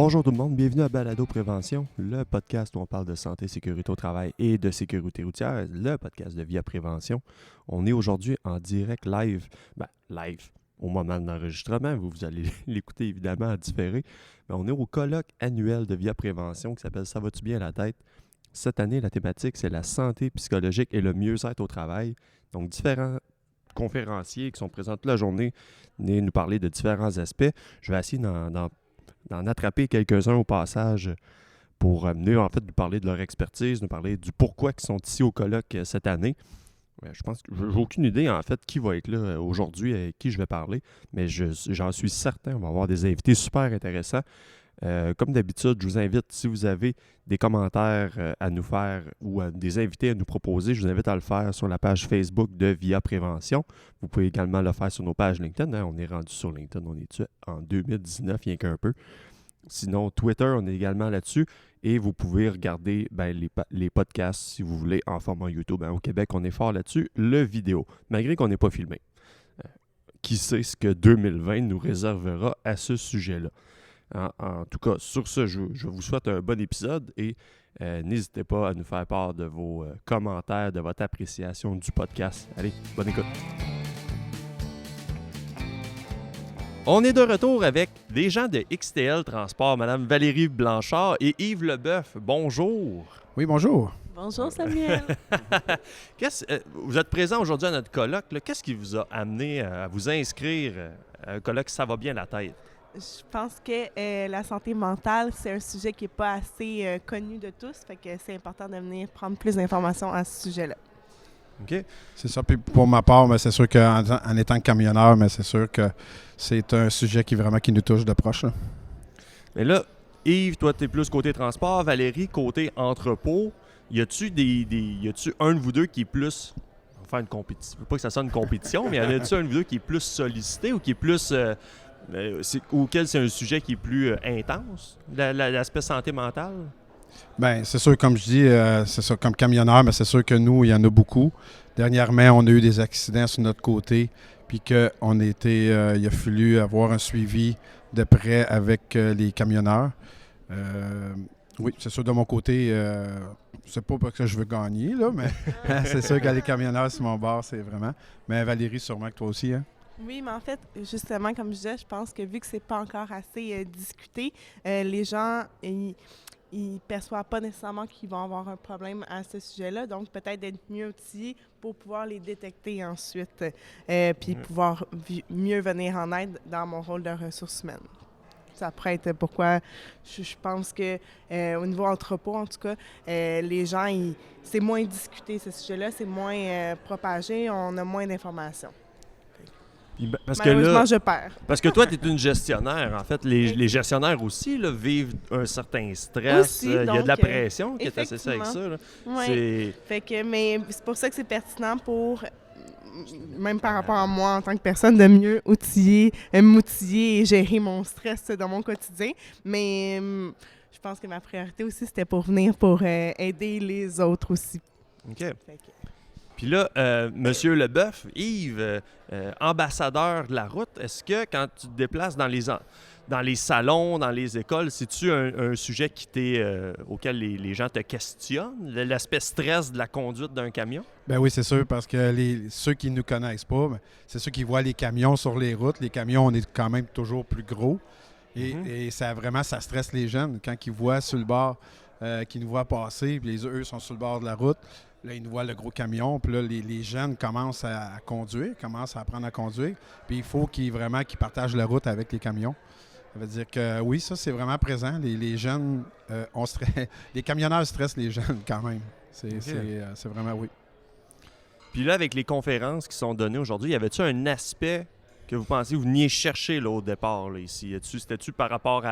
Bonjour tout le monde, bienvenue à Balado Prévention, le podcast où on parle de santé, sécurité au travail et de sécurité routière, le podcast de Via Prévention. On est aujourd'hui en direct live, live au moment de l'enregistrement, vous allez l'écouter évidemment à différé, mais on est au colloque annuel de Via Prévention qui s'appelle « Ça va-tu bien la tête ?» Cette année, la thématique, c'est la santé psychologique et le mieux-être au travail. Donc, différents conférenciers qui sont présents toute la journée viennent nous parler de différents aspects. Je vais essayer d'en attraper quelques-uns au passage pour venir en fait nous parler de leur expertise, nous parler du pourquoi ils sont ici au colloque cette année. Je pense que j'ai aucune idée en fait qui va être là aujourd'hui, avec qui je vais parler, mais j'en suis certain, on va avoir des invités super intéressants. Comme d'habitude, je vous invite, si vous avez des commentaires à nous faire ou des invités à nous proposer, je vous invite à le faire sur la page Facebook de Via Prévention. Vous pouvez également le faire sur nos pages LinkedIn. Hein? On est rendu sur LinkedIn, on est en 2019, rien qu'un peu. Sinon, Twitter, on est également là-dessus. Et vous pouvez regarder les podcasts, si vous voulez, en format YouTube. Au Québec, on est fort là-dessus, le vidéo, malgré qu'on n'est pas filmé. Qui sait ce que 2020 nous réservera à ce sujet-là. En tout cas, sur ce, je vous souhaite un bon épisode et n'hésitez pas à nous faire part de vos commentaires, de votre appréciation du podcast. Allez, bonne écoute. On est de retour avec des gens de XTL Transport, Mme Valérie Blanchard et Yves Leboeuf. Bonjour. Oui, bonjour. Bonjour Samuel. Vous êtes présent aujourd'hui à notre colloque. Là. Qu'est-ce qui vous a amené à vous inscrire à un colloque Ça va bien la tête? Je pense que la santé mentale, c'est un sujet qui n'est pas assez connu de tous. Fait que c'est important de venir prendre plus d'informations à ce sujet-là. OK. C'est ça. Puis pour ma part, c'est sûr qu'en étant camionneur, c'est sûr que c'est un sujet qui nous touche de proche. Là. Mais là, Yves, toi, tu es plus côté transport. Valérie, côté entrepôt. Y a-tu un de vous deux qui est plus... On va faire une compétition. Je veux pas que ça sonne une compétition, mais y en a-tu un de vous deux qui est plus sollicité ou qui est plus... auquel c'est un sujet qui est plus intense, l'aspect santé mentale? Bien, c'est sûr, comme je dis, c'est ça, comme camionneur, mais c'est sûr que nous, il y en a beaucoup. Dernièrement, on a eu des accidents sur notre côté, puis il a fallu avoir un suivi de près avec les camionneurs. Oui, c'est sûr, de mon côté, c'est pas parce que je veux gagner, là, mais c'est sûr que les camionneurs sur mon bord, c'est vraiment. Mais Valérie, sûrement que toi aussi, hein? Oui, mais en fait, justement, comme je disais, je pense que vu que c'est pas encore assez discuté, les gens, ils perçoivent pas nécessairement qu'ils vont avoir un problème à ce sujet-là. Donc, peut-être d'être mieux outillés pour pouvoir les détecter ensuite, puis pouvoir mieux venir en aide dans mon rôle de ressources humaines. Ça pourrait être pourquoi je pense que au niveau entrepôt, en tout cas, les gens, c'est moins discuté ce sujet-là, c'est moins propagé, on a moins d'informations. Malheureusement, je perds. Parce que toi, tu es une gestionnaire. En fait, les gestionnaires aussi là, vivent un certain stress. Il y a de la pression qui est associée avec ça. Oui. Mais c'est pour ça que c'est pertinent même par rapport à moi en tant que personne, de mieux m'outiller et gérer mon stress dans mon quotidien. Mais je pense que ma priorité aussi, c'était pour venir pour aider les autres aussi. OK. Puis là, Monsieur Leboeuf, Yves, ambassadeur de la route, est-ce que quand tu te déplaces dans les salons, dans les écoles, c'est-tu un sujet auquel les gens te questionnent, l'aspect stress de la conduite d'un camion? Ben oui, c'est sûr, parce que ceux qui ne nous connaissent pas, c'est ceux qui voient les camions sur les routes. Les camions, on est quand même toujours plus gros. Et ça stresse les jeunes quand ils voient sur le bord, qu'ils nous voient passer, puis eux sont sur le bord de la route. Là, ils nous voient le gros camion, puis là, les jeunes commencent à conduire, commencent à apprendre à conduire. Puis il faut qu'ils partagent la route avec les camions. Ça veut dire que oui, ça, c'est vraiment présent. Les jeunes, les camionneurs stressent les jeunes quand même. C'est vraiment, oui. Puis là, avec les conférences qui sont données aujourd'hui, y avait-tu un aspect que vous pensez vous veniez chercher là, au départ là, ici? C'était-tu par rapport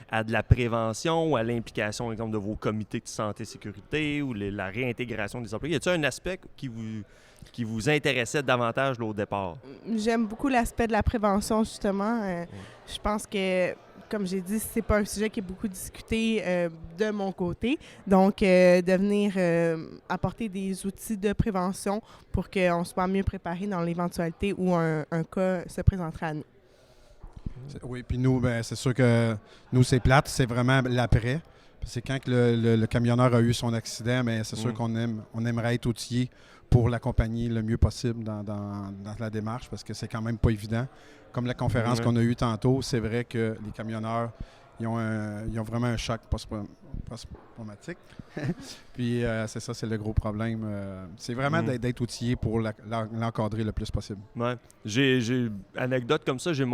à de la prévention ou à l'implication, par exemple, de vos comités de santé et sécurité ou la réintégration des employés? Y a-t-il un aspect qui vous intéressait davantage là, au départ? J'aime beaucoup l'aspect de la prévention, justement. Je pense que, comme j'ai dit, c'est pas un sujet qui est beaucoup discuté de mon côté. Donc, de venir apporter des outils de prévention pour qu'on soit mieux préparé dans l'éventualité où un cas se présenterait à nous. Oui, puis nous, c'est sûr que nous, c'est plate, c'est vraiment l'après. C'est quand que le camionneur a eu son accident, mais c'est sûr qu'on aimerait être outillé pour l'accompagner le mieux possible dans la démarche, parce que c'est quand même pas évident. Comme la conférence qu'on a eue tantôt, c'est vrai que les camionneurs, ils ont vraiment un choc post-traumatique. Puis c'est ça, c'est le gros problème. C'est vraiment d'être outillé pour l'encadrer le plus possible. Ouais. J'ai anecdote comme ça, j'ai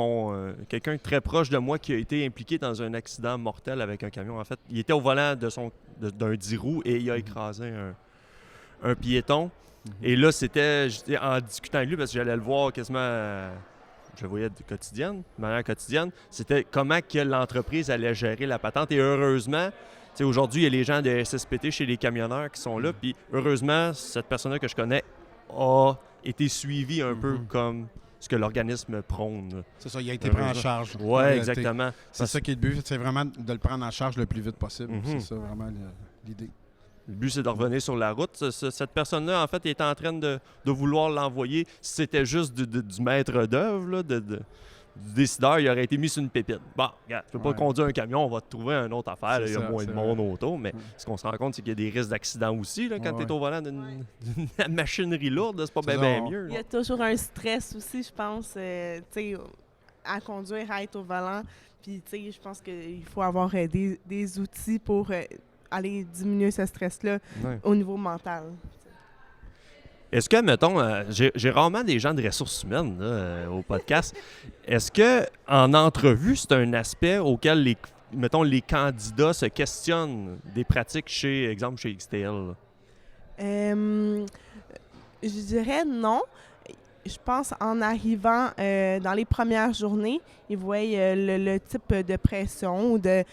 quelqu'un très proche de moi qui a été impliqué dans un accident mortel avec un camion. En fait, il était au volant d'un 10 roues et il a écrasé un piéton. Et là, j'étais en discutant avec lui, parce que j'allais le voir quasiment... je le voyais de manière quotidienne, c'était comment que l'entreprise allait gérer la patente. Et heureusement, aujourd'hui, il y a les gens de SSPT chez les camionneurs qui sont là. Puis heureusement, cette personne-là que je connais a été suivie un peu comme ce que l'organisme prône. C'est ça, il a été pris en charge. Oui, exactement. C'est ça qui est le but, c'est vraiment de le prendre en charge le plus vite possible. C'est ça vraiment l'idée. Le but, c'est de revenir sur la route. Cette personne-là, en fait, il était en train de vouloir l'envoyer. Si c'était juste du maître d'œuvre, du décideur, il aurait été mis sur une pépite. Bon, regarde, tu peux pas conduire un camion, on va te trouver une autre affaire. Il y a moins de monde auto. Mais ce qu'on se rend compte, c'est qu'il y a des risques d'accident aussi. Là, quand tu es au volant d'une machinerie lourde, c'est pas bien mieux. Il y a toujours un stress aussi, je pense, à conduire, à être au volant. Puis, je pense qu'il faut avoir des outils pour... aller diminuer ce stress-là au niveau mental. Est-ce que, mettons, j'ai rarement des gens de ressources humaines là, au podcast. Est-ce que en entrevue, c'est un aspect auquel les candidats se questionnent des pratiques chez XTL? Je dirais non. Je pense en arrivant dans les premières journées, ils voient le type de pression ou de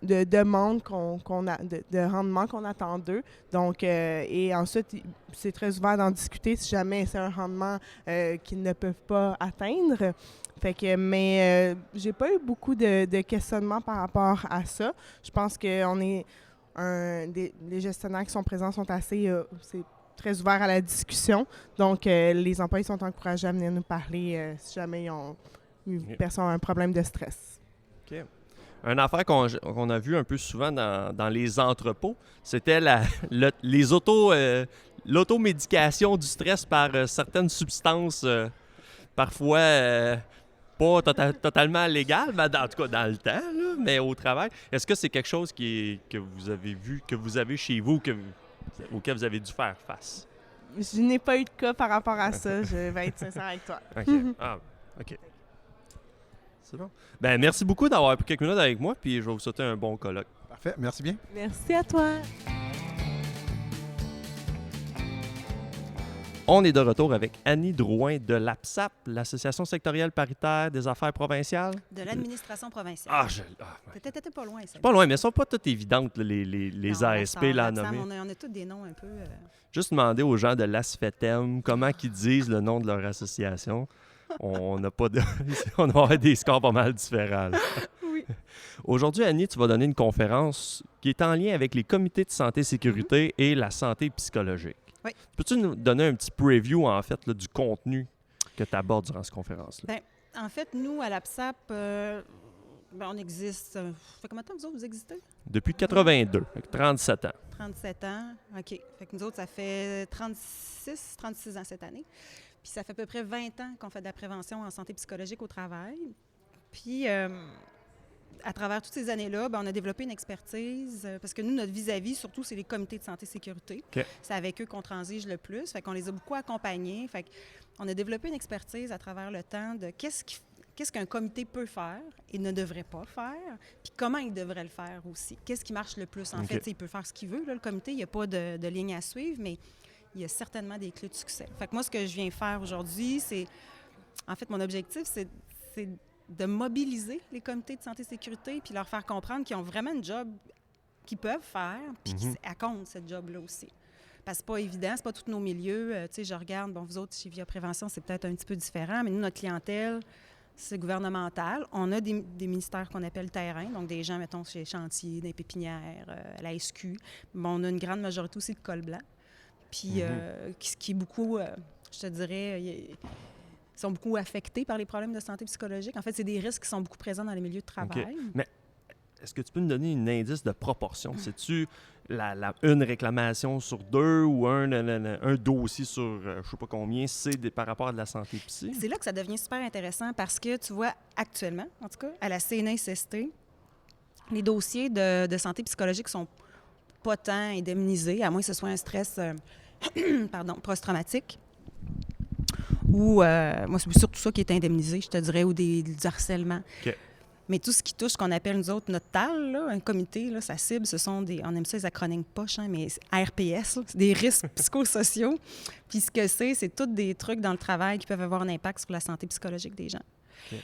demande de rendement qu'on attend d'eux. Donc, et ensuite, c'est très ouvert d'en discuter si jamais c'est un rendement qu'ils ne peuvent pas atteindre. Fait que, mais j'ai pas eu beaucoup de questionnements par rapport à ça. Je pense qu'on est les gestionnaires qui sont présents sont assez très ouverts à la discussion. Donc, les employés sont encouragés à venir nous parler si jamais ils ont un problème de stress. OK. Une affaire qu'on a vue un peu souvent dans les entrepôts, c'était l'automédication du stress par certaines substances, parfois pas totalement légales, mais en tout cas dans le temps, là, mais au travail. Est-ce que c'est quelque chose que vous avez vu, que vous avez chez vous, auquel vous avez dû faire face? Je n'ai pas eu de cas par rapport à ça. Je vais être sincère avec toi. OK. OK. C'est bon. Ben merci beaucoup d'avoir pris quelques minutes avec moi, puis je vais vous souhaiter un bon colloque. Parfait. Merci bien. Merci à toi. On est de retour avec Annie Drouin de l'APSAP, l'Association sectorielle paritaire des affaires provinciales. De l'administration provinciale. Peut-être pas loin, ça. C'est pas loin, mais elles sont pas toutes évidentes, les ASP, là, à nommer. On a tous des noms un peu... Juste demander aux gens de l'ASFETEM comment ils disent le nom de leur association. On n'a pas de... on va avoir des scores pas mal différents. Oui. Aujourd'hui, Annie, tu vas donner une conférence qui est en lien avec les comités de santé et sécurité et la santé psychologique. Oui. Peux-tu nous donner un petit preview, en fait, là, du contenu que tu abordes durant cette conférence-là? Bien, en fait, nous, à l'APSAP, on existe... Ça fait combien de temps, vous autres, vous existez? Depuis 82, 37 ans. 37 ans, OK. Fait que nous autres, ça fait 36 ans cette année. Puis ça fait à peu près 20 ans qu'on fait de la prévention en santé psychologique au travail. Puis... à travers toutes ces années-là, on a développé une expertise parce que nous, notre vis-à-vis, surtout, c'est les comités de santé et sécurité. Okay. C'est avec eux qu'on transige le plus. Fait qu'on les a beaucoup accompagnés. Fait qu'on a développé une expertise à travers le temps de qu'est-ce qu'un comité peut faire et ne devrait pas faire, puis comment il devrait le faire aussi. Qu'est-ce qui marche le plus? En fait, il peut faire ce qu'il veut, là, le comité. Il n'y a pas de ligne à suivre, mais il y a certainement des clés de succès. Fait que moi, ce que je viens faire aujourd'hui, c'est... En fait, mon objectif, c'est de mobiliser les comités de santé et sécurité puis leur faire comprendre qu'ils ont vraiment un job qu'ils peuvent faire puis qu'ils comptent cette job-là aussi. Parce que c'est pas évident, c'est pas tous nos milieux. Tu sais, je regarde, vous autres, chez Via Prévention, c'est peut-être un petit peu différent, mais nous, notre clientèle, c'est gouvernemental. On a des ministères qu'on appelle terrain, donc des gens, mettons, chez Chantier, des pépinières, à la SQ. On a une grande majorité aussi de col blanc. Puis, qui est beaucoup, je te dirais... sont beaucoup affectés par les problèmes de santé psychologique. En fait, c'est des risques qui sont beaucoup présents dans les milieux de travail. OK. Mais est-ce que tu peux me donner un indice de proportion? C'est-tu une réclamation sur 2 ou un dossier sur je ne sais pas combien, c'est par rapport à de la santé psy? C'est là que ça devient super intéressant parce que, tu vois, actuellement, en tout cas, à la CNESST, les dossiers de santé psychologique sont pas tant indemnisés, à moins que ce soit un stress post-traumatique. Ou, moi, c'est surtout ça qui est indemnisé, je te dirais, ou du harcèlement. OK. Mais tout ce qui touche ce qu'on appelle, nous autres, notre TAL, là, un comité, là, sa cible, ce sont des, on aime ça les acronymes poches, hein, mais RPS, là, c'est des risques psychosociaux. Puis ce que c'est tous des trucs dans le travail qui peuvent avoir un impact sur la santé psychologique des gens. OK.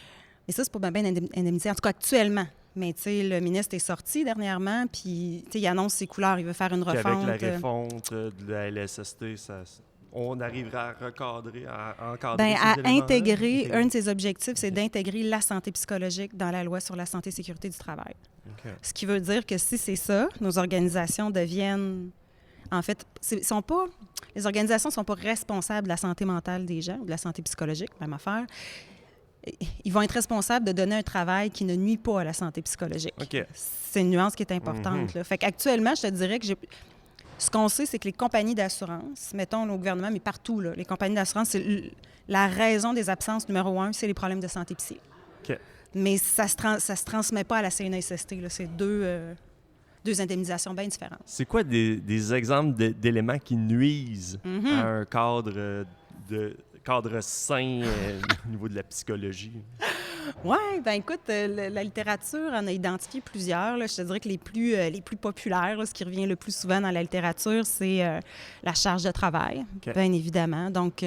Et ça, c'est pas bien indemnisé, en tout cas actuellement. Mais tu sais, le ministre est sorti dernièrement, puis il annonce ses couleurs, il veut faire une refonte. Avec la refonte de la LSST, on arrivera à recadrer, à encadrer à ces éléments-là? intégrer, un de ses objectifs, c'est d'intégrer la santé psychologique dans la loi sur la santé et sécurité du travail. OK. Ce qui veut dire que si c'est ça, nos organisations deviennent... En fait, les organisations ne sont pas responsables de la santé mentale des gens ou de la santé psychologique, même affaire. Ils vont être responsables de donner un travail qui ne nuit pas à la santé psychologique. OK. C'est une nuance qui est importante. Là. Fait qu'actuellement, je te dirais que ce qu'on sait, c'est que les compagnies d'assurance, mettons au gouvernement, mais partout, là, les compagnies d'assurance, c'est la raison des absences numéro 1, c'est les problèmes de santé psy. OK. Mais ça se transmet pas à la CNESST. Là. C'est deux indemnisations bien différentes. C'est quoi des exemples d'éléments qui nuisent à un cadre sain au niveau de la psychologie? Oui, bien écoute, la littérature en a identifié plusieurs. Là. Je te dirais que les plus populaires, là, ce qui revient le plus souvent dans la littérature, c'est la charge de travail, bien évidemment. Donc,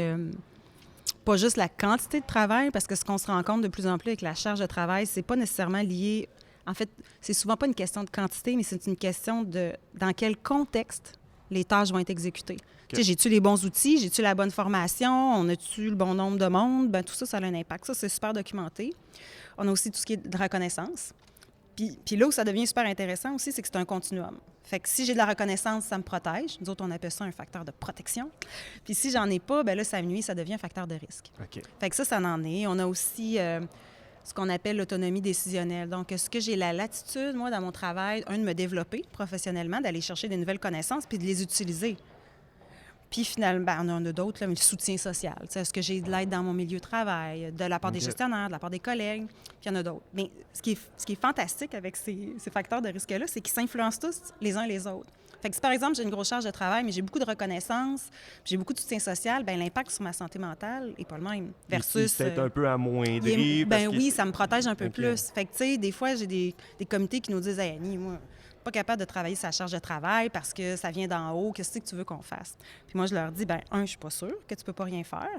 pas juste la quantité de travail, parce que ce qu'on se rend compte de plus en plus avec la charge de travail, c'est pas nécessairement lié... En fait, c'est souvent pas une question de quantité, mais c'est une question de dans quel contexte les tâches vont être exécutées. Tu sais, j'ai-tu les bons outils? J'ai-tu la bonne formation? On a-tu le bon nombre de monde? Bien, tout ça, ça a un impact. Ça, c'est super documenté. On a aussi tout ce qui est de reconnaissance. Puis là où ça devient super intéressant aussi, c'est que c'est un continuum. Fait que si j'ai de la reconnaissance, ça me protège. Nous autres, on appelle ça un facteur de protection. Puis si j'en ai pas, bien là, ça me nuit, ça devient un facteur de risque. OK. Fait que ça en est. On a aussi ce qu'on appelle l'autonomie décisionnelle. Donc, est-ce que j'ai la latitude, moi, dans mon travail, de me développer professionnellement, d'aller chercher des nouvelles connaissances puis de les utiliser? Puis finalement, on en a d'autres, là, mais le soutien social. Est-ce que j'ai de l'aide dans mon milieu de travail, de la part des gestionnaires, de la part des collègues? Puis il y en a d'autres. Mais ce qui est fantastique avec ces facteurs de risque-là, c'est qu'ils s'influencent tous les uns les autres. Fait que si, par exemple, j'ai une grosse charge de travail, mais j'ai beaucoup de reconnaissance, puis j'ai beaucoup de soutien social, bien l'impact sur ma santé mentale n'est pas le même. Versus... C'est peut-être un peu amoindri. Ben oui, ça me protège un peu plus. Fait que, tu sais, des fois, j'ai des comités qui nous disent « Hey, Annie, moi... pas capable de travailler sa charge de travail parce que ça vient d'en haut, qu'est-ce que tu veux qu'on fasse? » Puis moi, je leur dis, bien, un, je suis pas sûre que tu peux pas rien faire.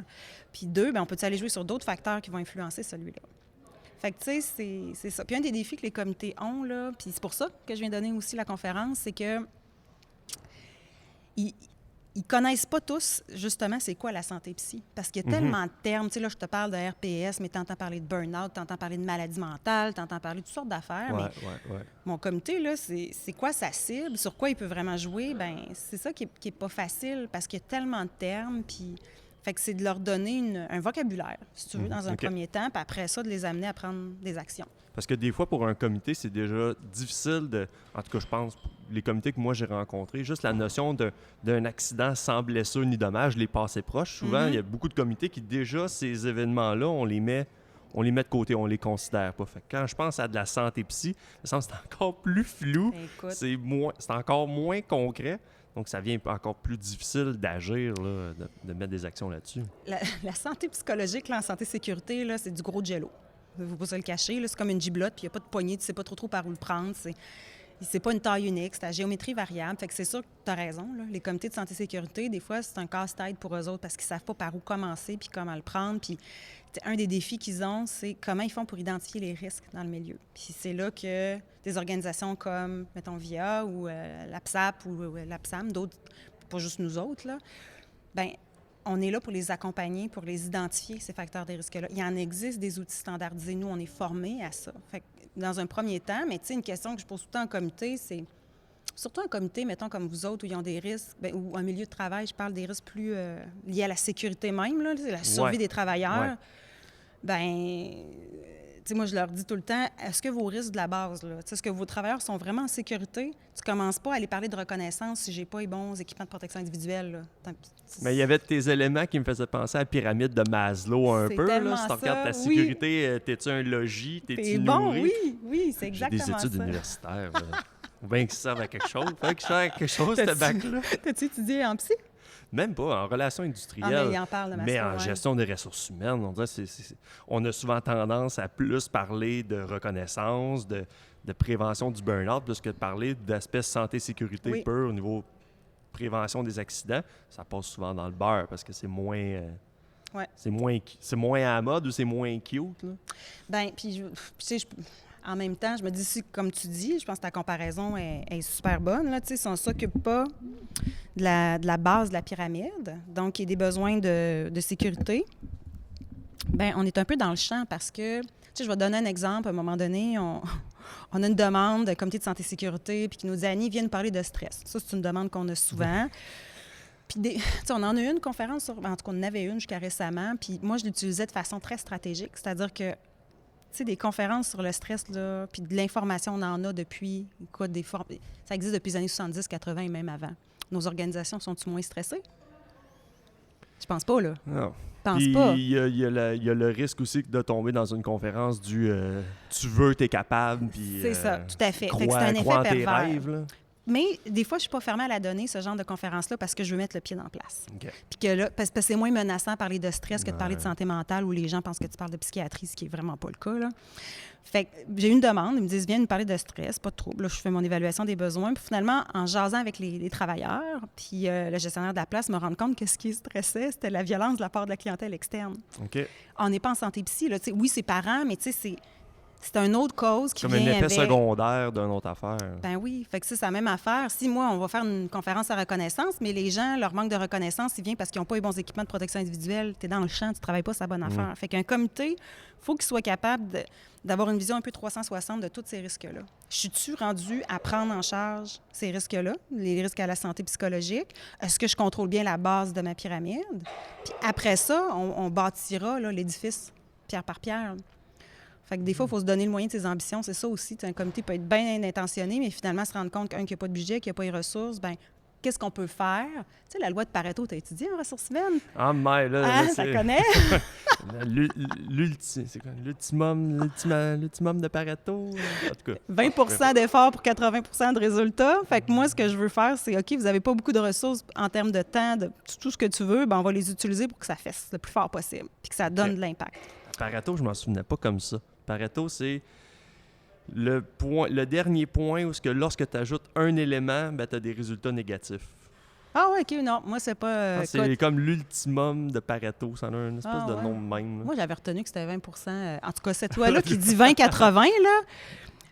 Puis deux, bien, on peut aller jouer sur d'autres facteurs qui vont influencer celui-là. Fait que, tu sais, c'est ça. Puis un des défis que les comités ont, là, puis c'est pour ça que je viens donner aussi la conférence, c'est que ils connaissent pas tous, justement, c'est quoi la santé psy. Parce qu'il y a tellement de termes. Tu sais, là, je te parle de RPS, mais tu entends parler de burn-out, tu entends parler de maladie mentale, tu entends parler de toutes sortes d'affaires. Ouais, mais ouais. mon comité, là, c'est quoi sa cible? Sur quoi il peut vraiment jouer? Bien, c'est ça qui est pas facile parce qu'il y a tellement de termes. Puis, fait que c'est de leur donner un vocabulaire, si tu veux, dans un premier temps, puis après ça, de les amener à prendre des actions. Parce que des fois, pour un comité, c'est déjà difficile de... En tout cas, je pense, les comités que moi j'ai rencontrés, juste la notion d'un accident sans blessure ni dommage, les passés proches. Souvent, il y a beaucoup de comités qui, déjà, ces événements-là, on les met de côté, on les considère pas. Fait que quand je pense à de la santé psy, ça me semble que c'est encore plus flou, c'est encore moins concret. Donc, ça vient encore plus difficile d'agir, là, de mettre des actions là-dessus. La santé psychologique, là, en santé-sécurité, là, c'est du gros jello. Il ne faut pas se le cacher. Là, c'est comme une giblotte, puis il n'y a pas de poignée, tu ne sais pas trop par où le prendre. C'est pas une taille unique, c'est la géométrie variable. Fait que c'est sûr que tu as raison. Là. Les comités de santé-sécurité, des fois, c'est un casse-tête pour eux autres parce qu'ils ne savent pas par où commencer puis comment le prendre. Puis un des défis qu'ils ont, c'est comment ils font pour identifier les risques dans le milieu. Puis c'est là que des organisations comme, mettons, VIA ou l'APSAP ou l'APSAM, d'autres, pas juste nous autres, là, bien, on est là pour les accompagner, pour les identifier, ces facteurs de risque-là. Il y en existe des outils standardisés. Nous, on est formés à ça. Fait que dans un premier temps, mais tu sais, une question que je pose tout le temps en comité, c'est surtout un comité, mettons, comme vous autres, où ils ont des risques, ou un milieu de travail, je parle des risques plus liés à la sécurité même, là, la survie des travailleurs, moi, je leur dis tout le temps, est-ce que vos risques de la base, là, est-ce que vos travailleurs sont vraiment en sécurité? Tu commences pas à aller parler de reconnaissance si j'ai pas les bons équipements de protection individuelle. Là. Mais il y avait tes éléments qui me faisaient penser à la pyramide de Maslow un peu. Là. Si tu regardes ta sécurité, t'es-tu un logis, t'es-tu nourri? Oui, c'est exactement ça. J'ai des études universitaires. Ou bien qu'ils servent à quelque chose. Faut qu'ils servent à quelque chose, ce bac-là. T'as-tu étudié en psy? Même pas, en relations industrielles, mais il en parle de mais en gestion des ressources humaines. On dirait on a souvent tendance à plus parler de reconnaissance, de prévention du burn-out, plus que de parler d'aspect santé-sécurité pur au niveau prévention des accidents. Ça passe souvent dans le beurre parce que c'est moins... c'est moins à la mode ou c'est moins cute, là? Bien, puis en même temps, je me dis, comme tu dis, je pense que ta comparaison est super bonne. Là, si on ne s'occupe pas de la base de la pyramide, donc il y a des besoins de sécurité, bien, on est un peu dans le champ parce que, je vais te donner un exemple. À un moment donné, on a une demande de comité de santé et sécurité puis qui nous dit « Annie, viens nous parler de stress ». Ça, c'est une demande qu'on a souvent. Puis, on en a eu une conférence, en tout cas, on en avait une jusqu'à récemment, puis moi, je l'utilisais de façon très stratégique, c'est-à-dire que des conférences sur le stress, là, puis de l'information, on en a depuis, ça existe depuis les années 70, 80 et même avant. Nos organisations sont-ils moins stressées? Je pense pas, là. Non. Je pense pas. Il y a le risque aussi de tomber dans une conférence du tu veux, t'es capable, puis... C'est ça, tout à fait. Crois, fait que c'est un effet en tes pervers. rêves, là. Mais des fois, je suis pas fermée à la donner, ce genre de conférence-là, parce que je veux mettre le pied dans place. Okay. Puis que là, parce que c'est moins menaçant de parler de stress que de parler de santé mentale où les gens pensent que tu parles de psychiatrie, ce qui est vraiment pas le cas, là. Fait que j'ai eu une demande, ils me disent « Viens nous parler de stress, pas de trouble. » Là, je fais mon évaluation des besoins. Puis finalement, en jasant avec les travailleurs, puis le gestionnaire de la place me rend compte que ce qui stressait, c'était la violence de la part de la clientèle externe. Okay. On n'est pas en santé psy, là. Oui, c'est parents, mais c'est une autre cause qui vient comme un effet avec... secondaire d'une autre affaire. Ben oui, fait que c'est la même affaire. Si moi, on va faire une conférence à reconnaissance, mais les gens, leur manque de reconnaissance, il vient parce qu'ils n'ont pas les bons équipements de protection individuelle. Tu es dans le champ, tu ne travailles pas sur la bonne affaire. Fait qu'un comité, il faut qu'il soit capable d'avoir une vision un peu 360 de tous ces risques-là. Je suis-tu rendue à prendre en charge ces risques-là, les risques à la santé psychologique? Est-ce que je contrôle bien la base de ma pyramide? Puis après ça, on bâtira là, l'édifice pierre par pierre. Fait que des fois, il faut se donner le moyen de ses ambitions. C'est ça aussi. Un comité peut être bien intentionné, mais finalement, se rendre compte qu'il n'y a pas de budget, qu'il n'y a pas les ressources, bien, qu'est-ce qu'on peut faire? Tu sais, la loi de Pareto, tu as étudié en ressources humaines? Ah, mais là, ça connaît? l'ultimum de Pareto, en tout cas. 20 d'efforts pour 80 de résultats. Fait que moi, ce que je veux faire, c'est, OK, vous n'avez pas beaucoup de ressources en termes de temps, de tout ce que tu veux, bien, on va les utiliser pour que ça fasse le plus fort possible, puis que ça donne de l'impact. Pareto, je m'en souvenais pas comme ça. Pareto, c'est le dernier point où lorsque tu ajoutes un élément, ben, tu as des résultats négatifs. Ah oui, OK, non. Moi, c'est pas... c'est comme l'ultimum de Pareto. Ça a une espèce de nom de même. Là. Moi, j'avais retenu que c'était 20 en tout cas, cette loi-là qui dit 20-80, là,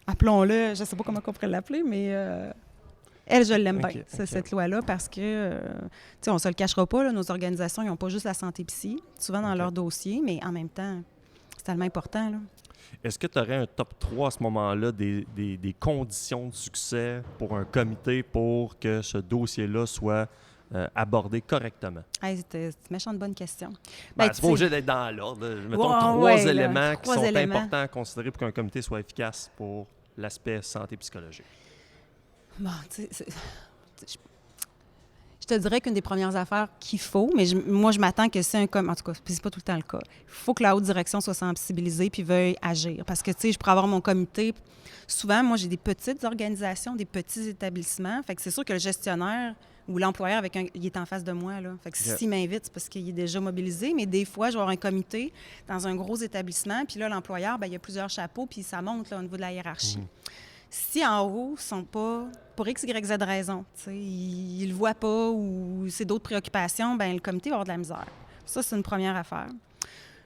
appelons-le, je sais pas comment on pourrait l'appeler, mais elle, je l'aime bien, cette loi-là, parce que, tu sais, on se le cachera pas, là, nos organisations, ils n'ont pas juste la santé psy, souvent dans leur dossier, mais en même temps, c'est tellement important, là. Est-ce que tu aurais un top 3 à ce moment-là des conditions de succès pour un comité pour que ce dossier-là soit abordé correctement? Hey, c'est une méchante bonne question. C'est pas obligé d'être dans l'ordre. Mettons trois éléments qui sont importants à considérer pour qu'un comité soit efficace pour l'aspect santé psychologique. Bon, tu sais, je te dirais qu'une des premières affaires qu'il faut, mais moi, je m'attends que c'est en tout cas, c'est pas tout le temps le cas. Il faut que la haute direction soit sensibilisée puis veuille agir. Parce que, tu sais, je pourrais avoir mon comité. Souvent, moi, j'ai des petites organisations, des petits établissements. Fait que c'est sûr que le gestionnaire ou l'employeur, il est en face de moi, là. Fait que s'il m'invite, c'est parce qu'il est déjà mobilisé. Mais des fois, je vais avoir un comité dans un gros établissement. Puis là, l'employeur, bien, il y a plusieurs chapeaux, puis ça monte là, au niveau de la hiérarchie. Si en haut, ils sont pas, pour X, Y, Z raison, ils ne le voient pas ou c'est d'autres préoccupations, bien, le comité va avoir de la misère. Ça, c'est une première affaire.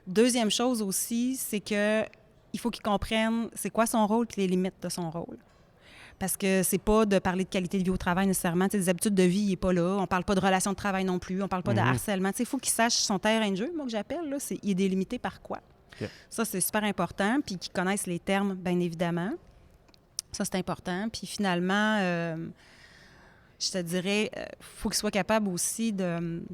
Deuxième chose aussi, c'est que il faut qu'ils comprennent c'est quoi son rôle et les limites de son rôle. Parce que c'est pas de parler de qualité de vie au travail nécessairement. Des habitudes de vie, il n'est pas là. On parle pas de relations de travail non plus. On parle pas de harcèlement. Il faut qu'il sache son terrain de jeu, moi, que j'appelle. Là, il est délimité par quoi. Okay. Ça, c'est super important. Puis qu'ils connaissent les termes, bien évidemment. Ça, c'est important. Puis finalement, je te dirais, faut qu'il soit capable aussi d'être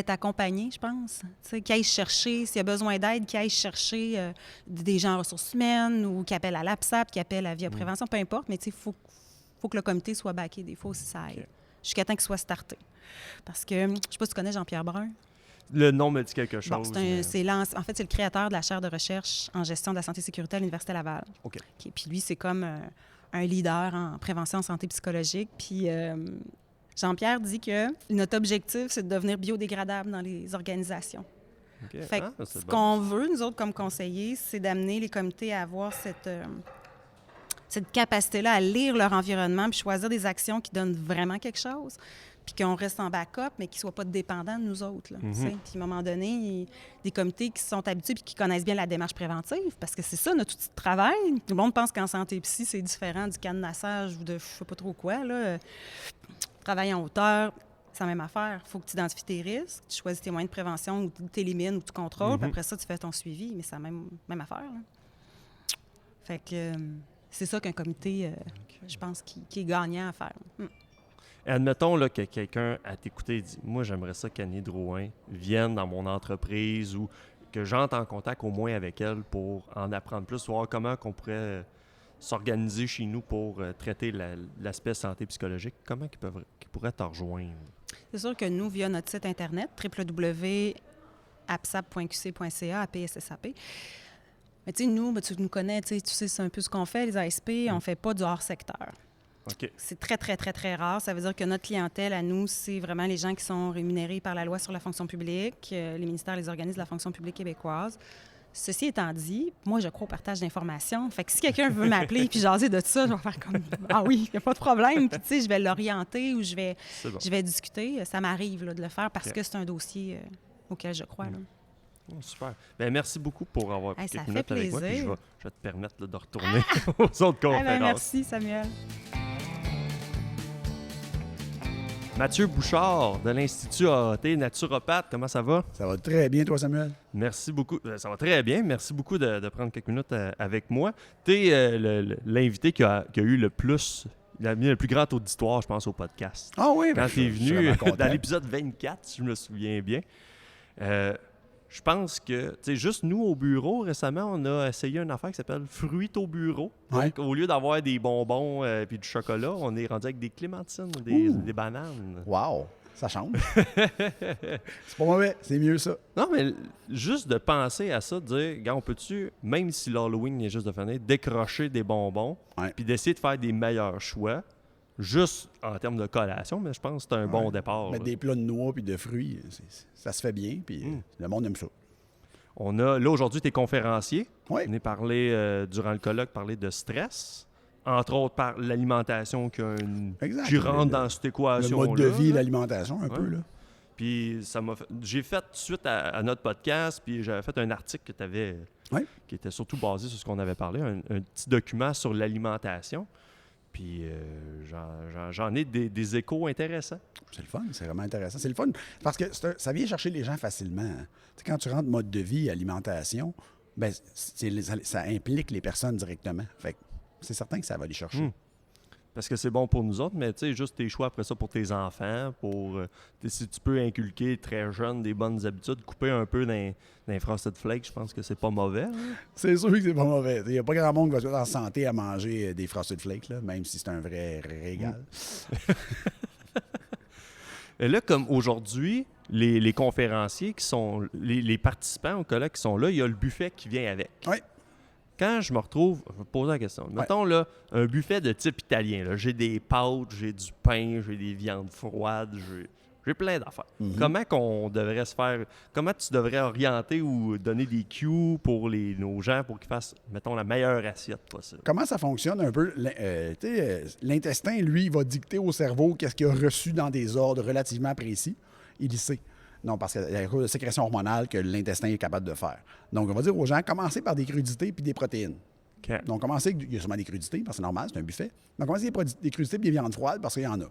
accompagné, je pense. Tu sais, qu'il aille chercher, s'il y a besoin d'aide, qu'il aille chercher des gens en ressources humaines ou qu'il appelle à l'APSAP, qu'il appelle à Via Prévention, peu importe, mais tu sais, faut que le comité soit backé des fois aussi, ça aide. Jusqu'à temps qu'il soit starté. Parce que, je ne sais pas si tu connais Jean-Pierre Brun. Le nom me dit quelque chose. Bon, c'est le créateur de la chaire de recherche en gestion de la santé et sécurité à l'Université Laval. OK. Puis lui, c'est comme un leader en prévention en santé psychologique. Puis Jean-Pierre dit que notre objectif, c'est de devenir biodégradable dans les organisations. OK. Fait que ce qu'on veut, nous autres, comme conseillers, c'est d'amener les comités à avoir cette capacité-là à lire leur environnement puis choisir des actions qui donnent vraiment quelque chose, puis qu'on reste en backup, mais qui ne soient pas dépendants de nous autres. Là, Puis à un moment donné, des comités qui sont habitués puis qui connaissent bien la démarche préventive, parce que c'est ça notre outil de travail. Tout le monde pense qu'en santé psy, c'est différent du cadenassage ou de je ne sais pas trop quoi. Là. Travail en hauteur, c'est la même affaire. Il faut que tu identifies tes risques, tu choisis tes moyens de prévention ou tu élimines ou tu contrôles, puis après ça, tu fais ton suivi, mais c'est la même affaire. Là. Fait que c'est ça qu'un comité, je pense, qui est gagnant à faire. Admettons là, que quelqu'un à t'écouter dit « Moi, j'aimerais ça qu'Annie Drouin vienne dans mon entreprise ou que j'entre en contact au moins avec elle pour en apprendre plus, voir comment on pourrait s'organiser chez nous pour traiter l'aspect santé psychologique. » Comment qu'ils pourraient te rejoindre? C'est sûr que nous, via notre site Internet, www.apsap.qc.ca, APSSAP, mais tu sais, nous, tu nous connais, tu sais, c'est un peu ce qu'on fait, les ASP, on ne fait pas du hors-secteur. Okay. C'est très, très, très, très rare. Ça veut dire que notre clientèle, à nous, c'est vraiment les gens qui sont rémunérés par la loi sur la fonction publique, les ministères, les organismes de la fonction publique québécoise. Ceci étant dit, moi, je crois au partage d'informations. Fait que si quelqu'un veut m'appeler puis jaser de ça, je vais faire comme « Ah oui, il n'y a pas de problème. » Puis tu sais, je vais l'orienter ou je vais discuter. Ça m'arrive là, de le faire parce que c'est un dossier auquel je crois. Là. Oh, super. Bien, merci beaucoup pour avoir pris quelques minutes avec moi. Puis je vais te permettre là, de retourner aux autres conférences. Merci, Samuel. Mathieu Bouchard de l'Institut AAT, naturopathe, comment ça va? Ça va très bien, toi, Samuel? Merci beaucoup. Ça va très bien. Merci beaucoup de prendre quelques minutes avec moi. Tu es l'invité qui a eu le plus... Il a mis le plus grand auditoire, je pense, au podcast. Ah oui? Quand tu es venu dans l'épisode 24, si je me souviens bien. Je pense que, tu sais, juste nous au bureau, récemment, on a essayé une affaire qui s'appelle Fruits au bureau. Ouais. Donc, au lieu d'avoir des bonbons et du chocolat, on est rendu avec des clémentines, des bananes. Wow! Ça change. C'est pas mauvais, c'est mieux ça. Non, mais juste de penser à ça, de dire, gars, on peut-tu, même si l'Halloween est juste de finir, décrocher des bonbons, puis d'essayer de faire des meilleurs choix, juste en termes de collation, mais je pense que c'est un bon départ. Mettre des plats de noix puis de fruits, ça se fait bien, puis le monde aime ça. Là, aujourd'hui, tu es conférencier. Oui. On est parlé, durant le colloque, de stress. Entre autres, par l'alimentation qui rentre dans cette équation-là. Le mode de vie, l'alimentation, un peu, là. Puis, j'ai fait suite à notre podcast, puis j'avais fait un article que tu avais, qui était surtout basé sur ce qu'on avait parlé, un petit document sur l'alimentation. Puis j'en ai des échos intéressants. C'est le fun, c'est vraiment intéressant. C'est le fun parce que ça vient chercher les gens facilement. Tu sais, quand tu rentres mode de vie, alimentation, ben ça implique les personnes directement. Fait que c'est certain que ça va les chercher. Parce que c'est bon pour nous autres, mais tu sais, juste tes choix après ça pour tes enfants, si tu peux inculquer très jeune des bonnes habitudes, couper un peu dans Frosted Flakes, je pense que c'est pas mauvais. Hein? C'est sûr que c'est pas mauvais. Il n'y a pas grand monde qui va se mettre en santé à manger des Frosted Flakes, là, même si c'est un vrai régal. Et là, comme aujourd'hui, les conférenciers qui sont, les participants au colloque qui sont là, il y a le buffet qui vient avec. Oui. Quand je me retrouve, je vais poser la question. Mettons là, un buffet de type italien. Là. J'ai des pâtes, j'ai du pain, j'ai des viandes froides, j'ai plein d'affaires. Comment qu'on devrait se faire, comment tu devrais orienter ou donner des cues pour nos gens pour qu'ils fassent, mettons, la meilleure assiette possible? Comment ça fonctionne un peu? L'intestin, lui, il va dicter au cerveau qu'est-ce qu'il a reçu dans des ordres relativement précis. Il le sait. Non, parce qu'il y a la sécrétion hormonale que l'intestin est capable de faire. Donc, on va dire aux gens, commencez par des crudités puis des protéines. Okay. Donc, commencez avec, il y a sûrement des crudités, parce que c'est normal, c'est un buffet. Donc, commencez avec des crudités puis des viandes froides, parce qu'il y en a.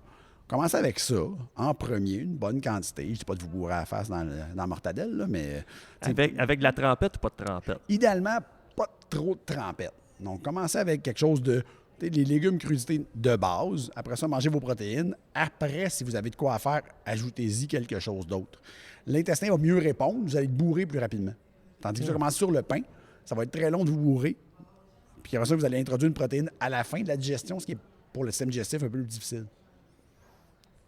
Commencez avec ça, en premier, une bonne quantité. Je ne dis pas de vous bourrer à la face dans la mortadelle, là, mais... Avec de la trempette ou pas de trempette? Idéalement, pas trop de trempette. Donc, commencez avec quelque chose de Les légumes crudités de base. Après ça, mangez vos protéines. Après, si vous avez de quoi à faire, ajoutez-y quelque chose d'autre. L'intestin va mieux répondre. Vous allez être bourré plus rapidement. Tandis que ça commence sur le pain. Ça va être très long de vous bourrer. Puis après ça, vous allez introduire une protéine à la fin de la digestion, ce qui est pour le système digestif un peu plus difficile.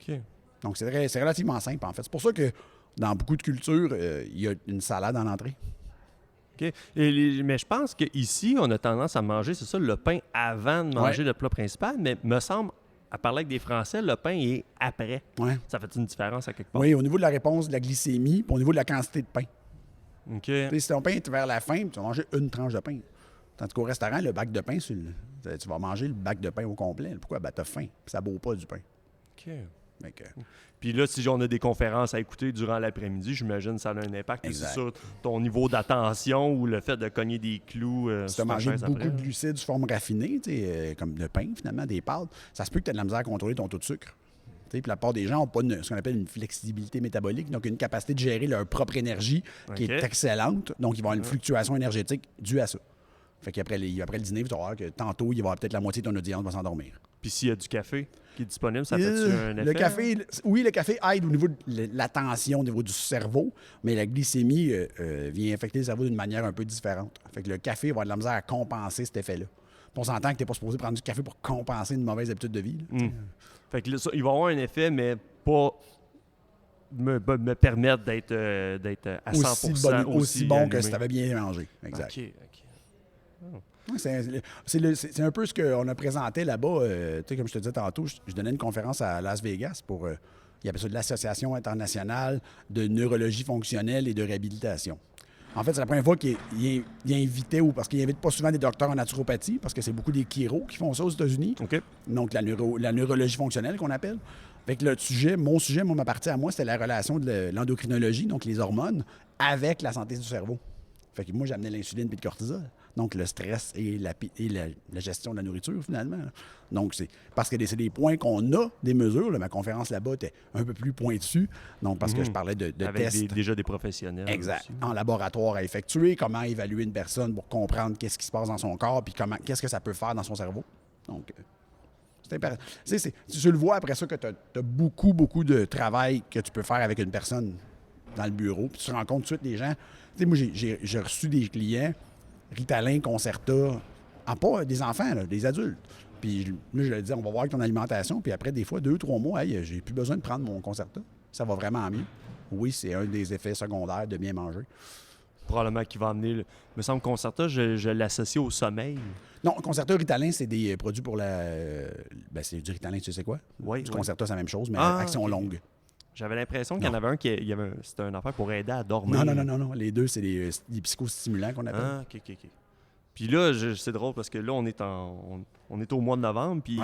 OK. Donc, c'est relativement simple, en fait. C'est pour ça que dans beaucoup de cultures, il y a une salade en entrée. OK. Mais je pense qu'ici, on a tendance à manger, c'est ça, le pain avant de manger le plat principal, mais me semble, à parler avec des Français, le pain est après. Ouais. Ça fait une différence à quelque part? Oui, au niveau de la réponse de la glycémie, puis au niveau de la quantité de pain. OK. Si ton pain est vers la fin, tu vas manger une tranche de pain. Tandis qu'au restaurant, le bac de pain, tu vas manger le bac de pain au complet. Pourquoi? Ben, t'as faim, puis ça ne boit pas du pain. OK. Puis là, si on a des conférences à écouter durant l'après-midi, j'imagine que ça a un impact aussi sur ton niveau d'attention ou le fait de cogner des clous. Si tu as mangé beaucoup de glucides sous forme raffinée, comme le pain, finalement, des pâtes, ça se peut que tu aies de la misère à contrôler ton taux de sucre. Puis la plupart des gens n'ont pas ce qu'on appelle une flexibilité métabolique, donc une capacité de gérer leur propre énergie qui est excellente. Donc, ils vont avoir une fluctuation énergétique due à ça. Fait qu'après le dîner, tu vas voir que tantôt, il va y avoir peut-être la moitié de ton audience va s'endormir. Puis s'il y a du café qui est disponible, ça fait-tu un effet? Le café aide au niveau de l'attention, au niveau du cerveau, mais la glycémie vient affecter le cerveau d'une manière un peu différente. Fait que le café va avoir de la misère à compenser cet effet-là. Puis on s'entend que tu n'es pas supposé prendre du café pour compenser une mauvaise habitude de vie. Fait que là, il va avoir un effet, mais pas me permettre d'être à 100% aussi bon que allumé. si tu avais bien mangé. Exact. OK. Ouais, c'est un peu ce qu'on a présenté là-bas. Comme je te disais tantôt, je donnais une conférence à Las Vegas pour, il appelle ça de l'Association internationale de neurologie fonctionnelle et de réhabilitation. En fait, c'est la première fois qu'il invitait, parce qu'il n'invite pas souvent des docteurs en naturopathie, parce que c'est beaucoup des chiro qui font ça aux États-Unis. OK. Donc, la neurologie fonctionnelle qu'on appelle. Fait que ma partie à moi, c'était la relation de l'endocrinologie, donc les hormones, avec la santé du cerveau. Fait que moi, j'amenais l'insuline et le cortisol. Donc, le stress et la gestion de la nourriture, finalement. Donc, c'est parce que c'est des points qu'on a, des mesures. Là, ma conférence là-bas était un peu plus pointue. Donc, parce que je parlais de avec tests. déjà des professionnels. Exact. Aussi. En laboratoire à effectuer, comment évaluer une personne pour comprendre qu'est-ce qui se passe dans son corps puis qu'est-ce que ça peut faire dans son cerveau. Donc, c'est important. Tu le vois après ça que tu as beaucoup, beaucoup de travail que tu peux faire avec une personne dans le bureau. Puis tu te rends compte tout de suite, les gens... Tu sais, moi, j'ai reçu des clients, Ritalin, Concerta, pas des enfants, là, des adultes. Puis là, je leur disais, on va voir avec ton alimentation. Puis après, des fois, 2-3 mois, hey, j'ai plus besoin de prendre mon Concerta. Ça va vraiment mieux. Oui, c'est un des effets secondaires de bien manger. Probablement qu'il va amener... Il me semble que Concerta, je l'associe au sommeil. Non, Concerta, Ritalin, c'est des produits pour la... c'est du Ritalin, tu sais quoi? Oui. Du Concerta, c'est la même chose, mais action longue. J'avais l'impression qu'il y en avait un c'était un affaire pour aider à dormir. Non. Les deux, c'est des psychostimulants qu'on appelle. Ah, OK. Puis là, c'est drôle parce que là, on est au mois de novembre, puis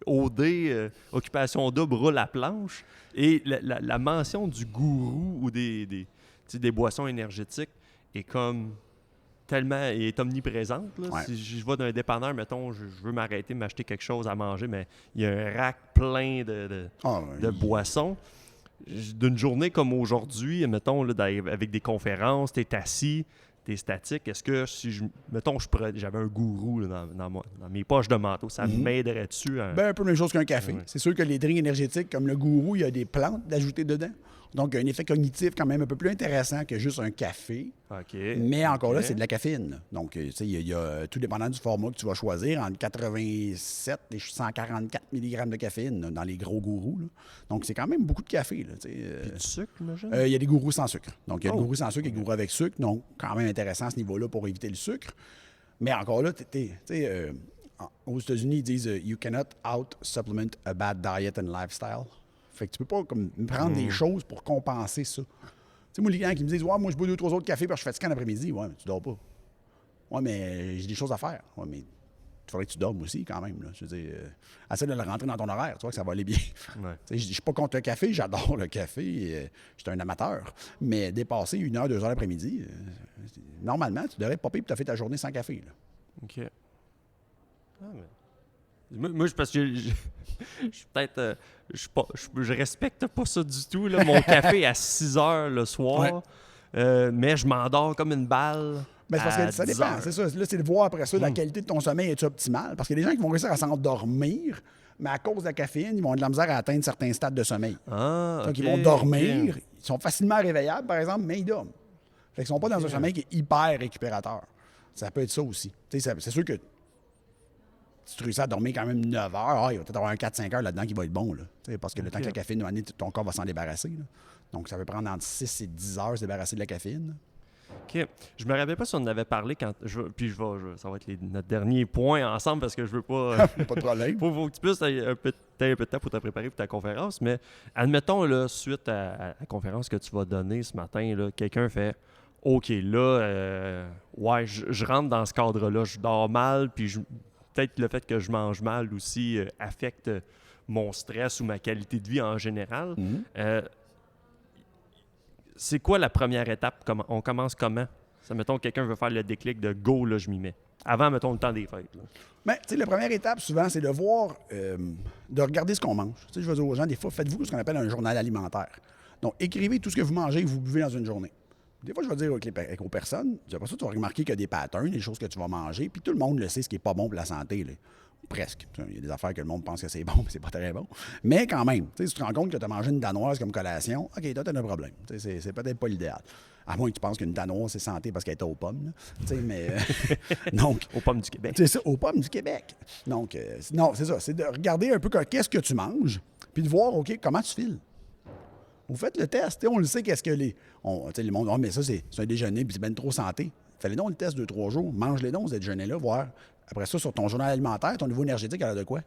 OD, Occupation Double, roule à planche. Et la mention du gourou ou des boissons énergétiques est est omniprésente. Là. Ouais. Si je vais dans un dépanneur, mettons, je veux m'arrêter, m'acheter quelque chose à manger, mais il y a un rack plein de boissons. D'une journée comme aujourd'hui, mettons, là, avec des conférences, t'es assis, t'es statique, est-ce que si j'avais un gourou là, dans mes poches de manteau, ça m'aiderait dessus? Un peu la même chose qu'un café. Ouais. C'est sûr que les drinks énergétiques, comme le gourou, il y a des plantes d'ajouter dedans. Donc, un effet cognitif quand même un peu plus intéressant que juste un café. OK. Mais encore là, c'est de la caféine. Donc, tu sais, il y a tout dépendant du format que tu vas choisir, entre 87 et 144 mg de caféine dans les gros gourous. Là. Donc, c'est quand même beaucoup de café. Puis du sucre, j'imagine? Il y a des gourous sans sucre. Donc, il y a des gourous sans sucre et des gourous avec sucre. Donc, quand même intéressant à ce niveau-là pour éviter le sucre. Mais encore là, aux États-Unis, ils disent « You cannot out-supplement a bad diet and lifestyle ». Fait que tu peux pas prendre des choses pour compenser ça. Tu sais, moi, les clients qui me disent « Ouais, moi, je bois 2-3 autres cafés parce que je suis fatigué en après-midi. » Ouais, mais tu dors pas. Ouais, mais j'ai des choses à faire. Ouais, mais il faudrait que tu dormes aussi, quand même. Là. Je veux dire, essaie de le rentrer dans ton horaire. Tu vois que ça va aller bien. Ouais. Je suis pas contre le café. J'adore le café. Je suis un amateur. Mais dépasser 1 heure, 2 heures l'après-midi, normalement, tu devrais popper et tu as fait ta journée sans café. Là. OK. Moi, parce que je suis peut-être... je respecte pas ça du tout. Là. Mon café à 6 heures le soir, mais je m'endors comme une balle. Ben, c'est parce que ça 10 dépend, heures. c'est ça. Là, c'est de voir après ça, la qualité de ton sommeil est-tu optimale? Parce qu'il y a des gens qui vont réussir à s'endormir, mais à cause de la caféine, ils vont avoir de la misère à atteindre certains stades de sommeil. Ah, Donc, ok, ils vont dormir, ok. ils sont facilement réveillables, par exemple, mais ils dorment. Fait qu'ils sont pas dans un sommeil qui est hyper récupérateur. Ça peut être ça aussi. Tu sais, c'est sûr que si tu réussis à dormir quand même 9 heures, il va peut-être avoir un 4-5 heures là-dedans qui va être bon. Là. Tu sais, parce que le temps que la caféine, à un moment donné, ton corps va s'en débarrasser. Là. Donc, ça peut prendre entre 6 et 10 heures se débarrasser de la caféine. OK. Je me rappelle pas si on en avait parlé quand. Puis ça va être notre dernier point ensemble parce que je veux pas. Pas de problème. Faut que tu puisses t'aies un peu de temps pour te préparer pour ta conférence. Mais admettons, là, suite à la conférence que tu vas donner ce matin, là, quelqu'un fait OK, là, ouais, je rentre dans ce cadre-là, je dors mal, puis peut-être le fait que je mange mal aussi affecte mon stress ou ma qualité de vie en général. C'est quoi la première étape? On commence comment? Ça, mettons, quelqu'un veut faire le déclic de go, là, je m'y mets. Avant, mettons, le temps des fêtes. Mais, tu sais, la première étape, souvent, c'est de voir, de regarder ce qu'on mange. Tu sais, je vais dire aux gens, des fois, faites-vous ce qu'on appelle un journal alimentaire. Donc, écrivez tout ce que vous mangez et que vous buvez dans une journée. Des fois, je vais dire aux personnes, après ça, tu vas remarquer qu'il y a des patterns, des choses que tu vas manger, puis tout le monde le sait, ce qui n'est pas bon pour la santé, là. Presque. Il y a des affaires que le monde pense que c'est bon, mais c'est pas très bon. Mais quand même, si tu te rends compte que tu as mangé une danoise comme collation, OK, toi, tu as un problème. C'est peut-être pas l'idéal. À moins que tu penses qu'une danoise, c'est santé parce qu'elle est aux pommes. Mais, donc, Aux pommes du Québec. C'est ça, aux pommes du Québec. Donc, non, c'est ça. C'est de regarder un peu qu'est-ce que tu manges, puis de voir, OK, comment tu files. Vous faites le test. On le sait, qu'est-ce que les monde, oh, mais ça, c'est un déjeuner, puis c'est bien trop santé. Fais-les donc le test 2-3 jours. Mange-les donc, ce déjeuner-là, voir. Après ça, sur ton journal alimentaire, ton niveau énergétique, elle a de quoi? Tu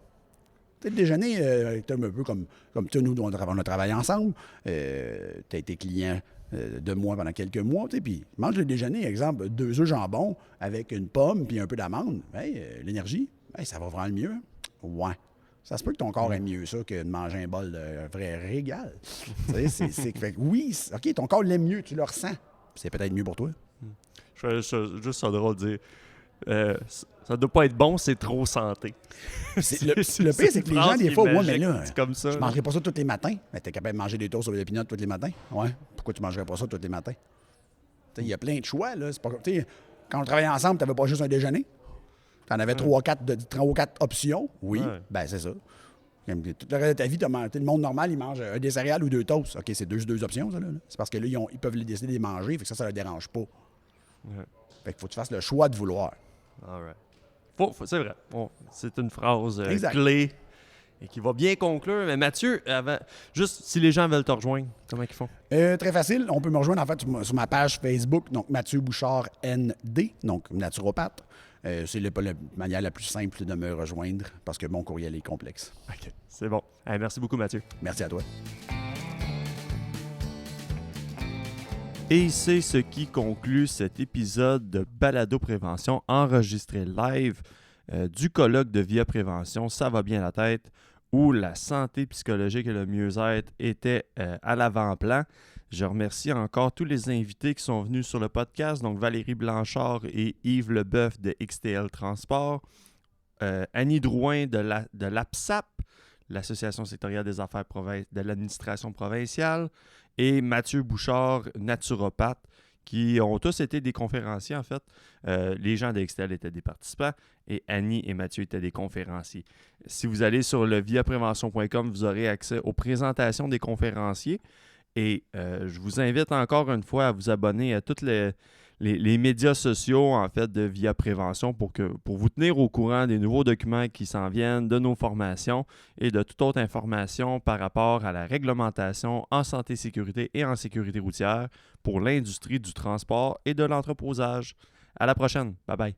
sais, le déjeuner, c'est un peu comme nous, on a travaillé ensemble. Tu as été client de moi pendant quelques mois. Puis mange le déjeuner, exemple, 2 œufs jambon avec une pomme puis un peu d'amande. L'énergie, ça va vraiment mieux. Ouais. Ça se peut que ton corps aime mieux ça que de manger un bol de vrai régal. Fait que oui, OK, ton corps l'aime mieux, tu le ressens. C'est peut-être mieux pour toi. Je fais juste ça drôle de dire. Ça doit pas être bon, c'est trop santé. Le pire, c'est que les gens, des fois, ouais, mais là, c'est comme ça. je mangerais pas ça tous les matins. Mais t'es capable de manger des toasts sur les peanuts tous les matins. Ouais. Pourquoi tu mangerais pas ça tous les matins? Il y a plein de choix, là. C'est pas, quand on travaillait ensemble, t'avais pas juste un déjeuner. T'en avais 3 ou 4 options. Oui, ben c'est ça. Tout le reste de ta vie, le monde normal, il mange des céréales ou 2 toasts. OK, c'est 2 options, ça, là. C'est parce que là, ils peuvent décider de les manger, fait que ça leur dérange pas. Fait qu'il faut que tu fasses le choix de vouloir. All right. C'est vrai. C'est une phrase Exact. clé et qui va bien conclure. Mais Mathieu, juste si les gens veulent te rejoindre, comment ils font? Très facile. On peut me rejoindre en fait sur ma page Facebook, donc Mathieu Bouchard ND, donc naturopathe. C'est la manière la plus simple de me rejoindre parce que mon courriel est complexe. OK, c'est bon. Merci beaucoup, Mathieu. Merci à toi. Et c'est ce qui conclut cet épisode de Balado Prévention enregistré live du colloque de Via Prévention, ça va bien la tête, où la santé psychologique et le mieux-être étaient à l'avant-plan. Je remercie encore tous les invités qui sont venus sur le podcast, donc Valérie Blanchard et Yves Leboeuf de XTL Transport, Annie Drouin de l'APSAP, l'Association sectorielle des affaires de l'administration provinciale, et Mathieu Bouchard, naturopathe, qui ont tous été des conférenciers, en fait. Les gens de XTL étaient des participants et Annie et Mathieu étaient des conférenciers. Si vous allez sur le viaprévention.com, vous aurez accès aux présentations des conférenciers et je vous invite encore une fois à vous abonner à tous les médias sociaux, en fait, de Via Prévention pour vous tenir au courant des nouveaux documents qui s'en viennent, de nos formations et de toute autre information par rapport à la réglementation en santé, sécurité et en sécurité routière pour l'industrie du transport et de l'entreposage. À la prochaine. Bye bye.